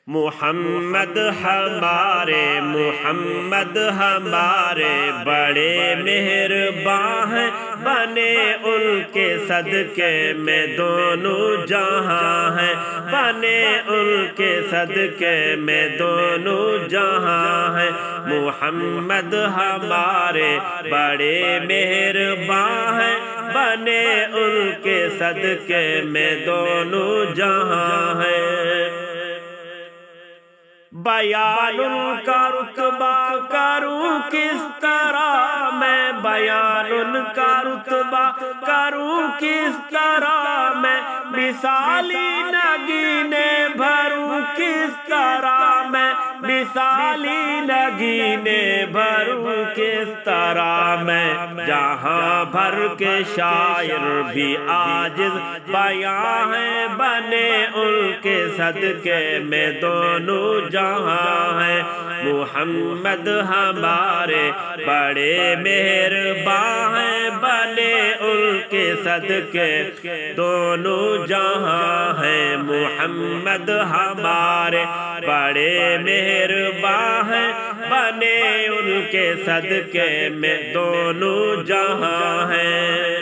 محمد ہمارے بڑے مہرباں ہیں، بنے ان کے صدقے میں دونوں جہاں ہیں، بنے ان کے صدقے میں دونوں جہاں ہیں۔ محمد ہمارے بڑے مہرباں ہیں، بنے ان کے صدقے میں دونوں جہاں ہیں۔ بیان ان کا رتبہ کروں کس طرح میں، بیان ان کا رتبہ کروں کس طرح میں، مثالی نگینے بھروں کس طرح میں، مثالی نگینے بھروں کس طرح میں۔ جہاں بھر کے شاعر بھی عاجز بیاں ہیں، بنے ان کے صدقے میں دونوں جہاں ہیں۔ محمد ہمارے بڑے مہرباں ہیں، بنے ان کے صدقے دونوں جہاں ہیں۔ محمد ہمارے بڑے مہرباں ہیں، بنے ان کے صدقے میں دونوں جہاں ہیں۔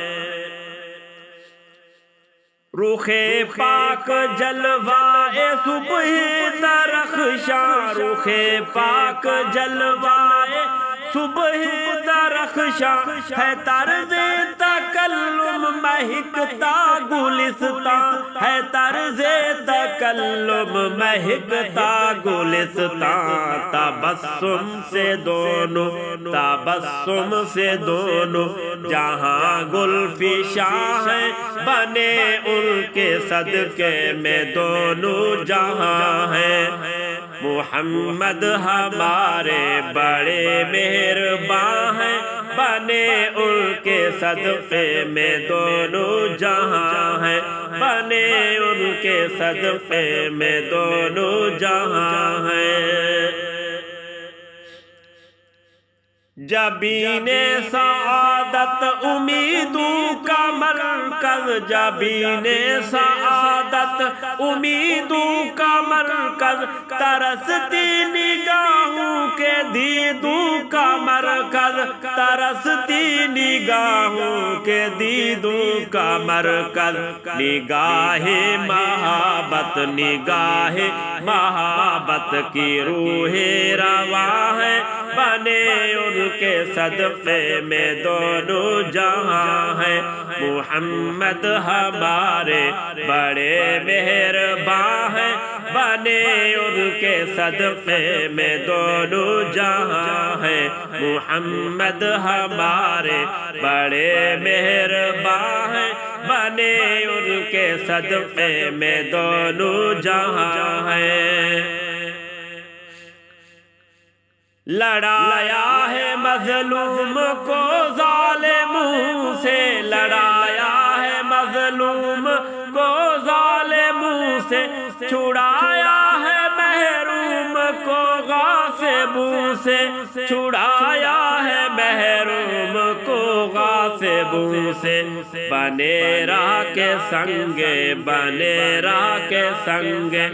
رخ پاک جلوائے صبح درخشاں، رخ پاک جلوائے صبح درخشاں، ہے طرز تکلم مہکتا گلستان، ہے طرز تکلم مہکتا گلستان۔ تبسم سے دونوں، تبسم سے دونوں جہاں گل فشاں ہیں، بنے ان کے صدقے میں دونوں جہاں ہیں۔ محمد ہمارے بڑے مہرباں ہیں، بنے ان کے صدقے میں دونوں جہاں ہیں، بنے ان کے صدقے میں دونوں جہاں ہیں۔ جبین سعادت امیدوں کا مرکز، جبین سعادت امیدوں کا مرکز، ترستی نگاہوں کے دیدوں کا مرکز، ترستی نگاہوں کے دیدوں کا مرکز۔ نگاہ محبت، نگاہ محبت کی روح رواں ہے، بنے ان کے صدقے میں دونوں جہاں ہیں۔ محمد ہمارے بڑے مہرباں ہیں، بنے ان کے صدقے میں دونوں جہاں ہیں۔ محمد ہمارے بڑے مہرباں ہیں، بنے ان کے صدقے میں دونوں جہاں ہیں۔ لڑایا ہے مظلوم کو ظالموں سے، لڑایا ہے مظلوم کو ظالموں سے، چھڑایا ہے محروم کو غاصبوں سے، چھڑایا ہے محروم کو غاصبوں سے۔ بنے راہ کے سنگے، بنے راہ کے سنگے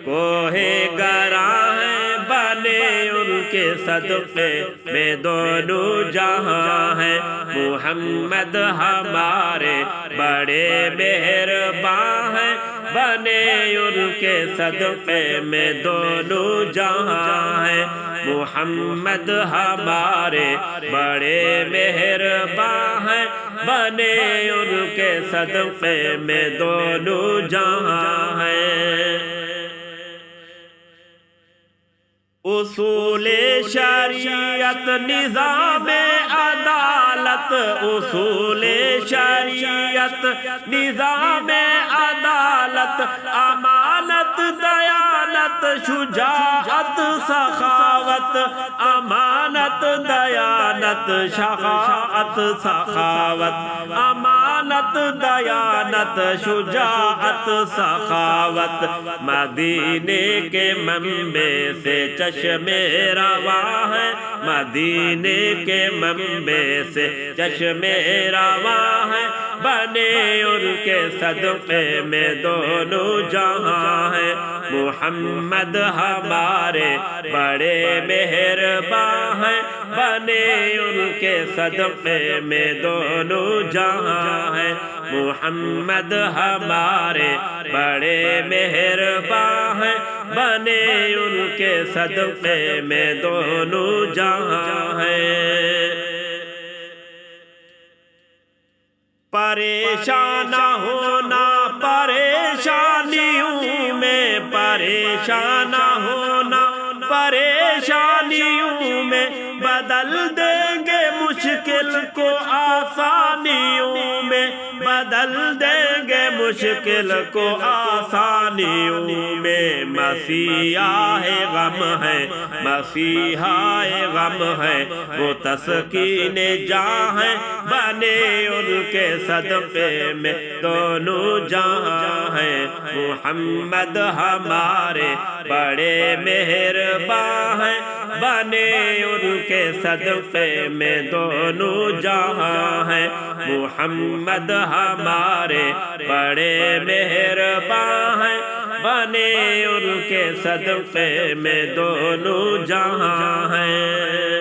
کوہ گراں ہیں، بنے ان کے صدقے میں دونوں جہاں ہیں۔ محمد ہمارے بڑے مہرباں ہیں، بنے ان کے صدقے میں دونوں جہاں ہیں۔ محمد ہمارے بڑے مہرباں ہیں، بنے ان کے صدقے میں دونوں جہاں ہیں۔ اصول شریعت نظام عدالت، اصول شریعت نظام عدالت، امانت دیانت شجاعت سخاوت، امانت دیانت شجاعت سخاوت، امانت دیانت شجاعت سخاوت۔ مدینے کے منبع سے چشم رواں ہے، مدینے کے منبع سے چشم رواں ہے، بنے ان کے صدقے میں دونوں جہاں ہیں۔ محمد ہمارے بڑے مہربان ہیں، بنے ان کے صدقے میں دونوں جہاں ہیں۔ محمد ہمارے بڑے مہربان ہیں، بنے ان کے صدقے میں دونوں جہاں ہیں۔ پریشان نہ ہونا پریشانیوں میں، پریشان نہ ہونا پریشانیوں میں، بدل دیں گے مشکل کو آسانیوں میں، بدل دیں گے مشکل کو آسانیوں میں۔ مسیحا غم ہے، مسیحا غم ہے، وہ تسکین جاں ہے، بنے ان کے صدقے میں دونوں جہاں ہیں۔ محمد ہمارے بڑے مہربان ہیں، بنے ان کے صدقے میں دونوں جہاں ہیں۔ محمد ہمارے بڑے مہربان ہیں، بنے ان کے صدقے میں دونوں جہاں ہیں۔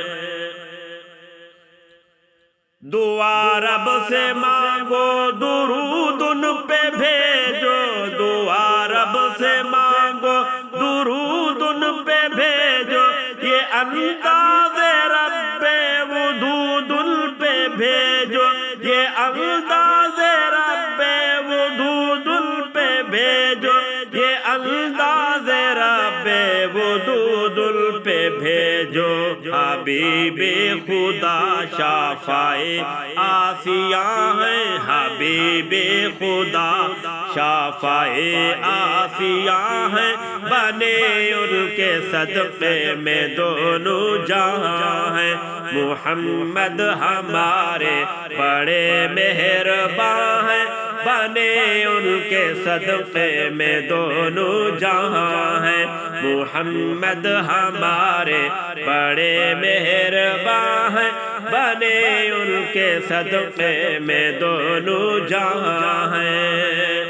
دعا رب سے مانگو، درود ان پہ بھیجو، دعا رب سے مانگو، درود ان پہ بھیجو، یہ انداز رب ودود ان پہ بھیجو، یہ انداز رب ودود ان پہ بھیجو، یہ انداز رب ودود ان پہ بھیجو۔ حبیب خدا شافعِ آسیہ ہیں، حبیب خدا شافعِ آسیہ ہیں، بنے ان کے صدقے میں دونوں جہاں ہیں۔ محمد ہمارے بڑے مہربان ہیں، بنے ان کے صدقے میں دونوں جہاں ہیں۔ محمد ہمارے بڑے مہربان ہیں، بنے ان کے صدقے میں دونوں جہاں ہیں۔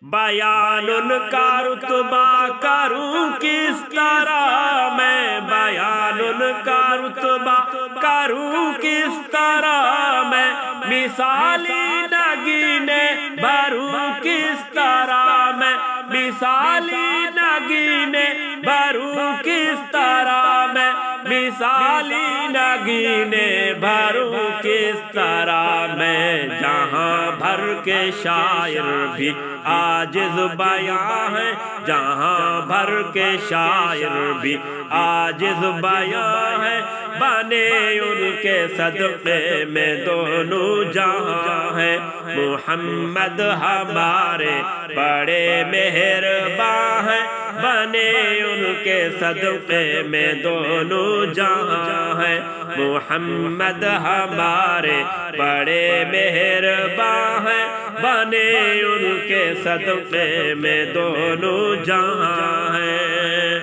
بیان ان کا رتبہ کروں کس طرح میں، بیان ان کا رتبہ کروں کس طرح میں، مثالی نگینے بھروں کس طرح میں، مثالی نگینے بھروں کس طرح میں، مثالی نگینے بھروں کس طرح میں۔ جہاں بھر کے شاعر بھی عاجز بیاں ہیں، جہاں بھر کے شاعر بھی عاجز بیاں ہیں، بنے ان کے صدقے میں دونوں جہاں ہیں۔ محمد ہمارے بڑے مہربان ہیں، بنے ان کے صدقے میں دونوں جہاں ہیں۔ محمد ہمارے بڑے مہربان ہیں، بنے ان کے صدقے میں دونوں جہاں ہیں۔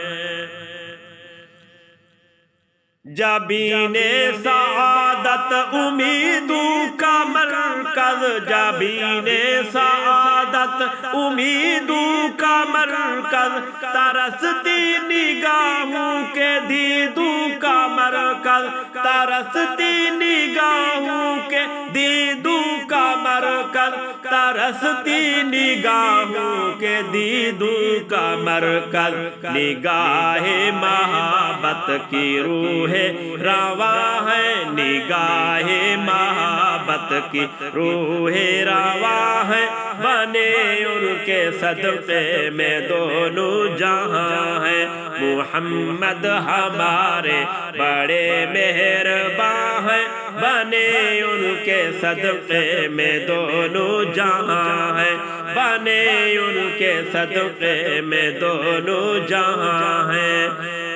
جبین سعادت امیدوں کا مرکز، جبین سعادت امیدوں کا مرکز، ترستی نگاہوں کے دیدوں کا مرکز، ترستی نگاہوں کے دیدوں کا مرکز، ترستی نگاہوں کے دیدوں کا مرکز۔ نگاہ محبت کی روح رواں ہے، نگاہ محبت کی روح رواں ہے، بنے ان کے صدقے میں دونوں جہاں ہیں۔ محمد ہمارے بڑے مہربان ہیں، بنے ان کے صدقے میں دونوں جہاں ہیں، بنے ان کے صدقے میں دونوں جہاں ہیں۔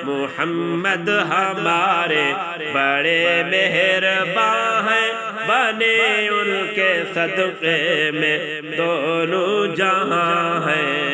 محمد ہمارے بڑے مہربان ہیں، بنے ان کے صدقے میں دونوں جہاں ہیں۔